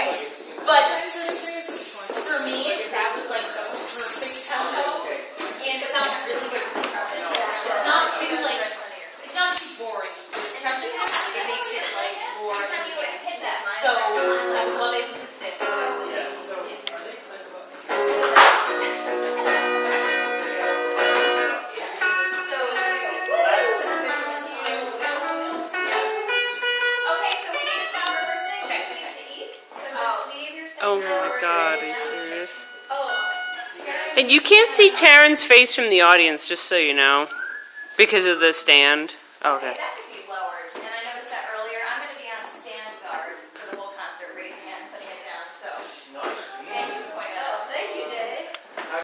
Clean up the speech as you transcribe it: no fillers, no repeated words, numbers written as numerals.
right? But for me, that was like the perfect tempo, and it sounds really good. It's not too like, it's not too boring. Especially it makes it like more. So I would love it if it sticks. Oh my God, are you serious? And you can't see Taryn's face from the audience, just so you know, because of the stand. Oh, okay.